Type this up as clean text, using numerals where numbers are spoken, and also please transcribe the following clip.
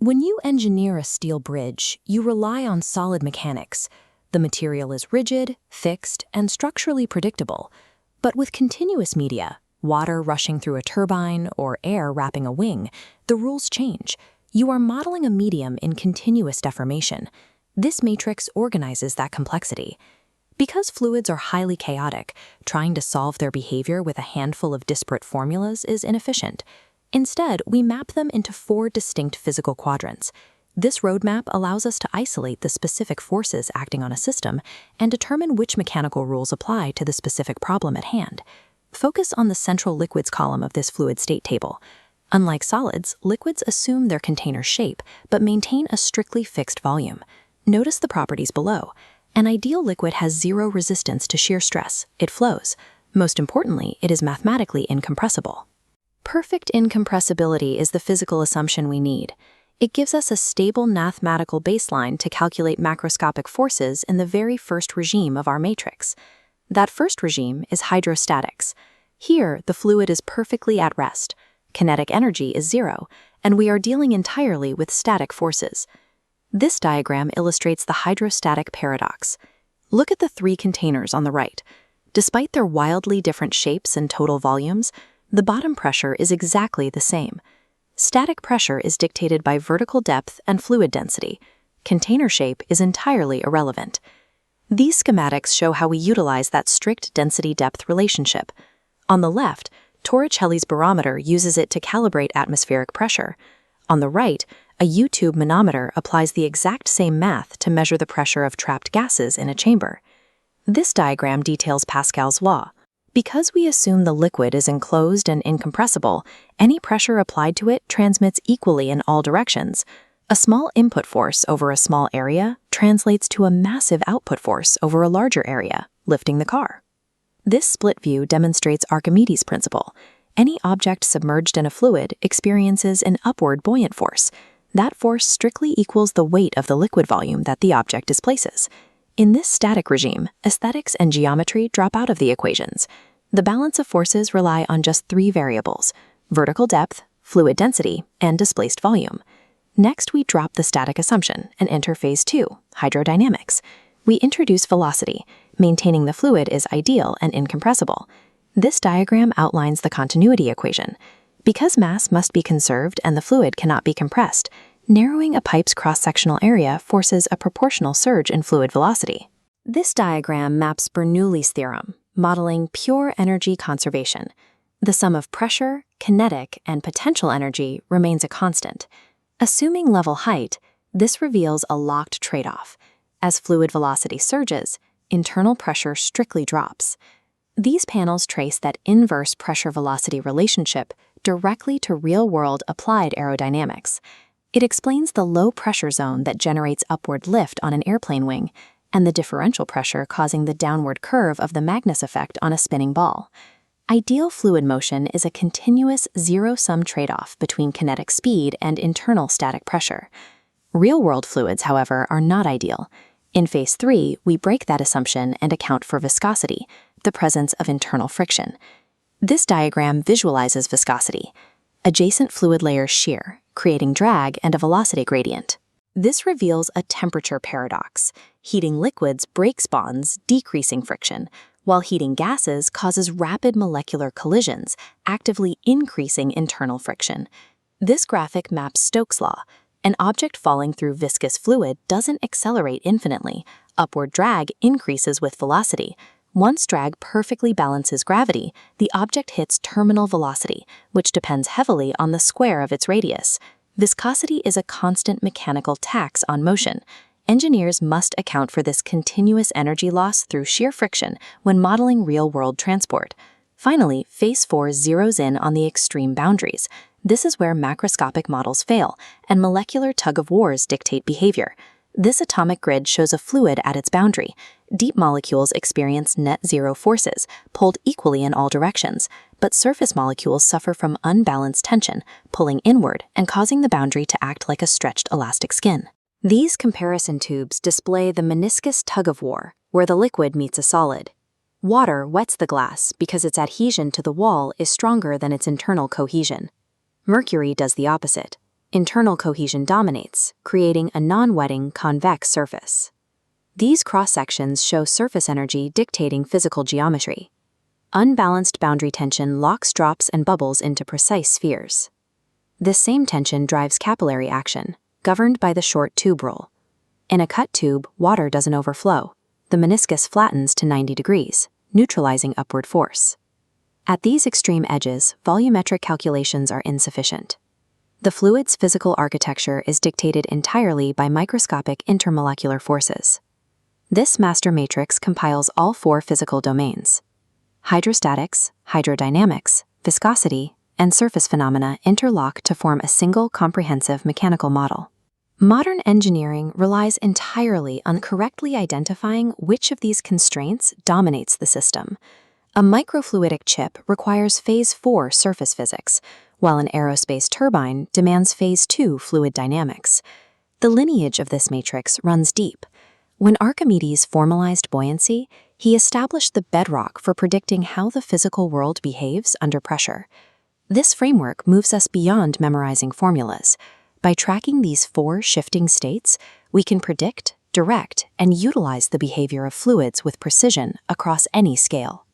When you engineer a steel bridge, you rely on solid mechanics. The material is rigid, fixed, and structurally predictable. But with continuous media, water rushing through a turbine or air wrapping a wing, the rules change. You are modeling a medium in continuous deformation. This matrix organizes that complexity. Because fluids are highly chaotic, trying to solve their behavior with a handful of disparate formulas is inefficient. Instead, we map them into 4 distinct physical quadrants. This roadmap allows us to isolate the specific forces acting on a system and determine which mechanical rules apply to the specific problem at hand. Focus on the central liquids column of this fluid state table. Unlike solids, liquids assume their container shape but maintain a strictly fixed volume. Notice the properties below. An ideal liquid has 0 resistance to shear stress. It flows. Most importantly, it is mathematically incompressible. Perfect incompressibility is the physical assumption we need. It gives us a stable mathematical baseline to calculate macroscopic forces in the very first regime of our matrix. That first regime is hydrostatics. Here, the fluid is perfectly at rest. Kinetic energy is 0, and we are dealing entirely with static forces. This diagram illustrates the hydrostatic paradox. Look at the 3 containers on the right. Despite their wildly different shapes and total volumes, the bottom pressure is exactly the same. Static pressure is dictated by vertical depth and fluid density. Container shape is entirely irrelevant. These schematics show how we utilize that strict density-depth relationship. On the left, Torricelli's barometer uses it to calibrate atmospheric pressure. On the right, a U-tube manometer applies the exact same math to measure the pressure of trapped gases in a chamber. This diagram details Pascal's law. Because we assume the liquid is enclosed and incompressible, any pressure applied to it transmits equally in all directions. A small input force over a small area translates to a massive output force over a larger area, lifting the car. This split view demonstrates Archimedes' principle. Any object submerged in a fluid experiences an upward buoyant force. That force strictly equals the weight of the liquid volume that the object displaces. In this static regime, aesthetics and geometry drop out of the equations. The balance of forces rely on just 3 variables: vertical depth, fluid density, and displaced volume. Next, we drop the static assumption and enter phase 2, hydrodynamics. We introduce velocity. Maintaining the fluid is ideal and incompressible. This diagram outlines the continuity equation. Because mass must be conserved and the fluid cannot be compressed, narrowing a pipe's cross-sectional area forces a proportional surge in fluid velocity. This diagram maps Bernoulli's theorem, modeling pure energy conservation. The sum of pressure, kinetic, and potential energy remains a constant. Assuming level height, this reveals a locked trade-off. As fluid velocity surges, internal pressure strictly drops. These panels trace that inverse pressure-velocity relationship directly to real-world applied aerodynamics. It explains the low pressure zone that generates upward lift on an airplane wing, and the differential pressure causing the downward curve of the Magnus effect on a spinning ball. Ideal fluid motion is a continuous zero-sum trade-off between kinetic speed and internal static pressure. Real-world fluids, however, are not ideal. In phase 3, we break that assumption and account for viscosity, the presence of internal friction. This diagram visualizes viscosity. Adjacent fluid layers shear, creating drag and a velocity gradient. This reveals a temperature paradox. Heating liquids breaks bonds, decreasing friction, while heating gases causes rapid molecular collisions, actively increasing internal friction. This graphic maps Stokes' law. An object falling through viscous fluid doesn't accelerate infinitely. Upward drag increases with velocity. Once drag perfectly balances gravity, the object hits terminal velocity, which depends heavily on the square of its radius. Viscosity is a constant mechanical tax on motion. Engineers must account for this continuous energy loss through shear friction when modeling real-world transport. Finally, phase 4 zeroes in on the extreme boundaries. This is where macroscopic models fail, and molecular tug-of-wars dictate behavior. This atomic grid shows a fluid at its boundary. Deep molecules experience net zero forces, pulled equally in all directions, but surface molecules suffer from unbalanced tension, pulling inward and causing the boundary to act like a stretched elastic skin. These comparison tubes display the meniscus tug-of-war, where the liquid meets a solid. Water wets the glass because its adhesion to the wall is stronger than its internal cohesion. Mercury does the opposite. Internal cohesion dominates, creating a non-wetting convex surface. These cross-sections show surface energy dictating physical geometry. Unbalanced boundary tension locks drops and bubbles into precise spheres. This same tension drives capillary action, governed by the short tube rule. In a cut tube, water doesn't overflow. The meniscus flattens to 90 degrees, neutralizing upward force. At these extreme edges, volumetric calculations are insufficient. The fluid's physical architecture is dictated entirely by microscopic intermolecular forces. This master matrix compiles all four physical domains. Hydrostatics, hydrodynamics, viscosity, and surface phenomena interlock to form a single comprehensive mechanical model. Modern engineering relies entirely on correctly identifying which of these constraints dominates the system. A microfluidic chip requires Phase 4 surface physics, while an aerospace turbine demands Phase 2 fluid dynamics. The lineage of this matrix runs deep. When Archimedes formalized buoyancy, he established the bedrock for predicting how the physical world behaves under pressure. This framework moves us beyond memorizing formulas. By tracking these four shifting states, we can predict, direct, and utilize the behavior of fluids with precision across any scale.